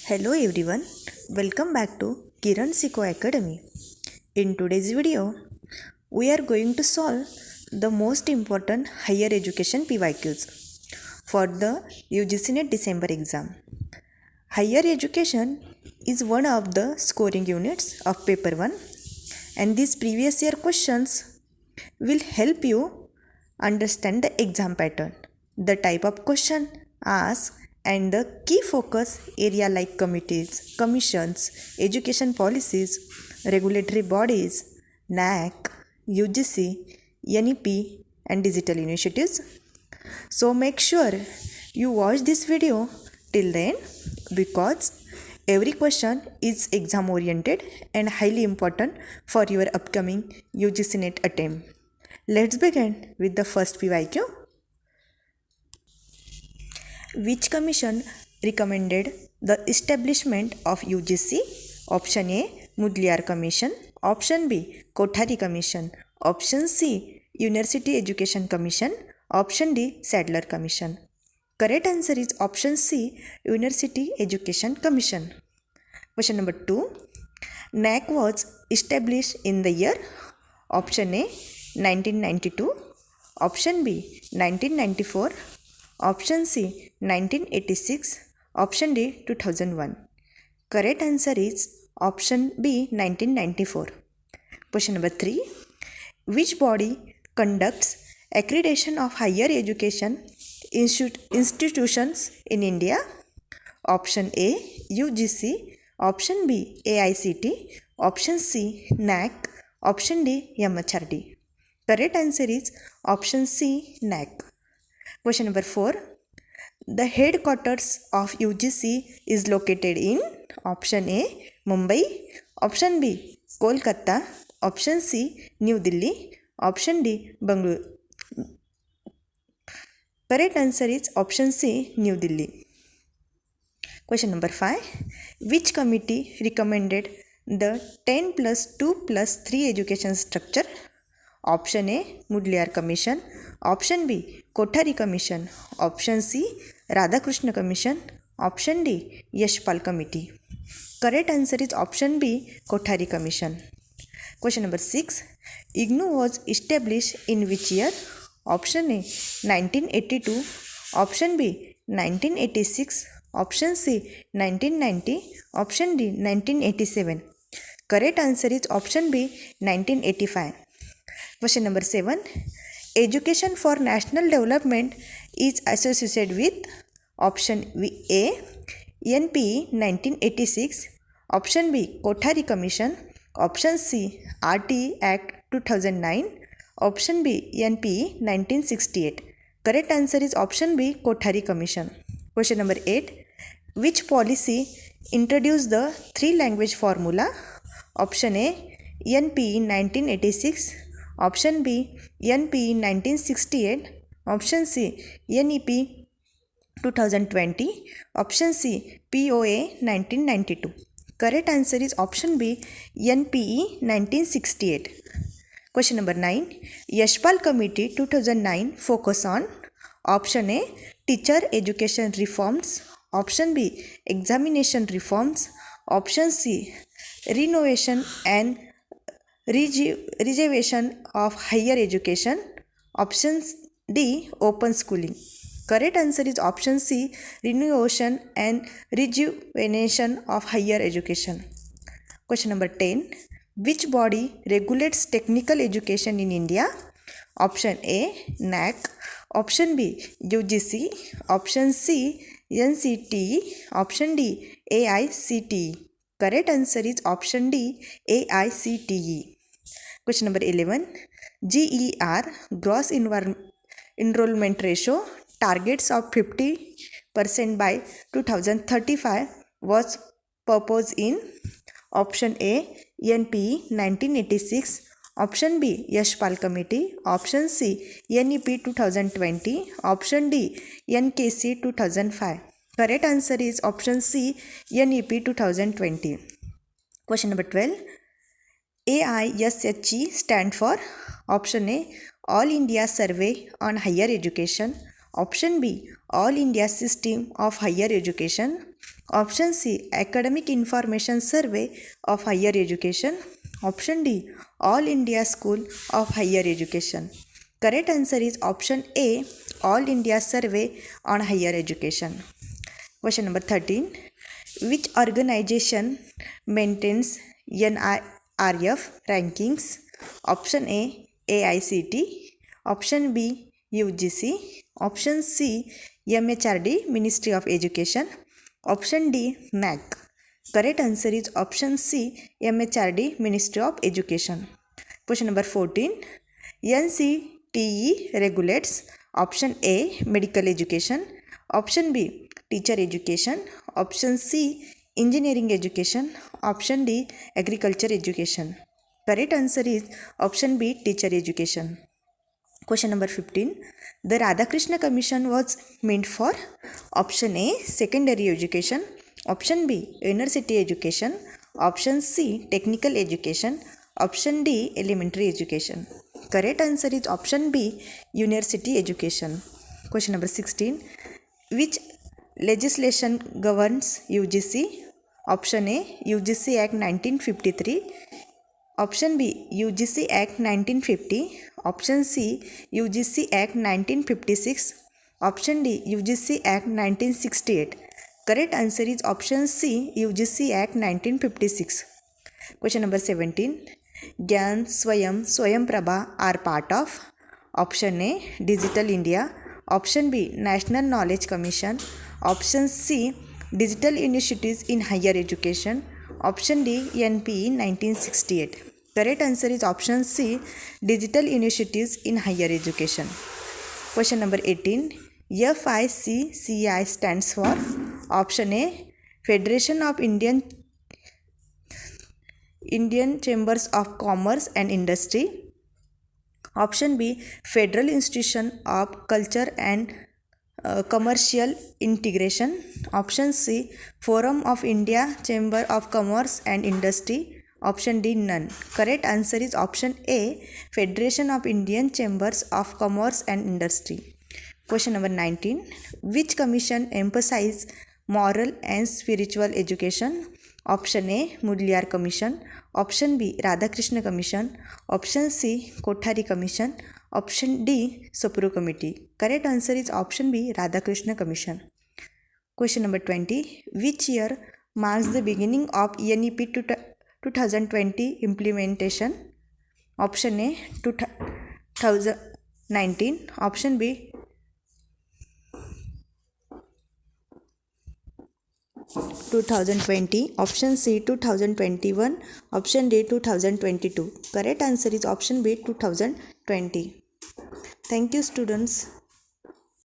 Hello everyone, welcome back to Kiran Siko Academy. In today's video, we are going to solve the most important higher education PYQs for the UGC NET December exam. Higher education is one of the scoring units of paper 1 and these previous year questions will help you understand the exam pattern, the type of question asked and the key focus area like committees, commissions, education policies, regulatory bodies, NAC, UGC, NEP and digital initiatives. So make sure you watch this video till the end because every question is exam oriented and highly important for your upcoming UGC NET attempt. Let's begin with the first PYQ. Which commission recommended the establishment of UGC? Option A, Mudaliar Commission. Option B, Kothari Commission. Option C, University Education Commission. Option D, Sadler Commission. Correct answer is option C, University Education Commission. Question number 2. NAC was established in the year? Option A, 1992. Option B, 1994. Option C, 1986. Option D, 2001. Correct answer is option B, 1994. Question number 3. Which body conducts accreditation of higher education institutions in India? Option A, UGC. Option B, AICT. Option C, NAC. Option D, MHRD. Correct answer is option C, NAC. Question number 4. The headquarters of UGC is located in? Option A, Mumbai. Option B, Kolkata. Option C, New Delhi. Option D, Bangalore. Correct answer is option C, New Delhi. Question number 5. Which committee recommended the 10 plus 2 plus 3 education structure? Option A, Mudaliar Commission. Option B, Kothari Commission. Option C, Radhakrishna Commission. Option D, Yashpal Committee. Correct answer is option B, Kothari Commission. Question number 6. IGNOU was established in which year? Option A, 1982. Option B, 1986. Option C, 1990. Option D, 1987. Correct answer is option B, 1985. Question number 7. Education for National Development is associated with? Option A, NPE 1986. Option B, Kothari Commission. Option C, RTE Act 2009. Option B, NPE 1968. Correct answer is option B, Kothari Commission. Question number 8. Which policy introduced the 3-language formula? Option A, NPE 1986. Option B, NPE 1968. Option C, NEP 2020. Option C, POA 1992. Correct answer is option B, NPE 1968. Question number 9. Yashpal Committee 2009 focus on? Option A, teacher education reforms. Option B, examination reforms. Option C, renovation and rejuvenation of higher education. Option D, open schooling. Correct answer is option C, renovation and rejuvenation of higher education. Question number 10. Which body regulates technical education in India? Option A, NAC. Option B, UGC. Option C, NCTE. Option D, AICTE. Correct answer is option D, AICTE. Question number 11. GER, gross enrollment ratio, targets of 50% by 2035 was proposed in? Option A, NPE 1986. Option B, Yashpal Committee. Option C, NEP 2020. Option D, NKC 2005. Correct answer is option C, NEP 2020. Question number 12. AISHE stand for? Option A, All India Survey on Higher Education. Option B, All India System of Higher Education. Option C. Academic Information Survey of Higher Education. Option D. All India School of Higher Education. Correct answer is option A. All India Survey on Higher Education. Question number 13. Which organization maintains NIRF rankings? Option A. AICT. Option B. UGC. Option C. MHRD Ministry of Education. Option D. NAC. Correct answer is option C. MHRD Ministry of Education. Question number 14. NCTE regulates option A. Medical education. Option B. Teacher education. Option C. Engineering education. Option D. Agriculture education. Correct answer is option B. Teacher education. Question number 15. The Radhakrishna Commission was meant for option A. Secondary education. Option B. University education. Option C. Technical education. Option D. Elementary education. Correct answer is option B. University education. Question number 16. Which legislation governs UGC? Option A. UGC Act 1953. Option B. UGC Act 1950. Option C. UGC Act 1956. Option D. UGC Act 1968. Correct answer is option C. UGC Act 1956. Question number 17. Gyan, Swayam Prabha are part of option A. Digital India. Option B. National Knowledge Commission. Option C. Digital Initiatives in Higher Education. Option D. NPE 1968. Correct answer is option C. Digital Initiatives in Higher Education. Question number 18. FICCI stands for option A. Federation of Indian Chambers of Commerce and Industry. Option B. Federal Institution of Culture and Commercial Integration. Option C. Forum of India Chamber of Commerce and Industry. Option D. None. Correct answer is option A. Federation of Indian Chambers of Commerce and Industry. Question number 19. Which commission emphasizes moral and spiritual education? Option A. Mudliar Commission. Option B. Radhakrishna Commission. Option C. Kothari Commission. Option D. Sapru Committee. Correct answer is option B. Radhakrishna Commission. Question number 20. Which year marks the beginning of NEP 2020 implementation? Option A. 2019. Option B. 2020. Option C. 2021. Option D. 2022. Correct answer is option B. 2020. Thank you, students.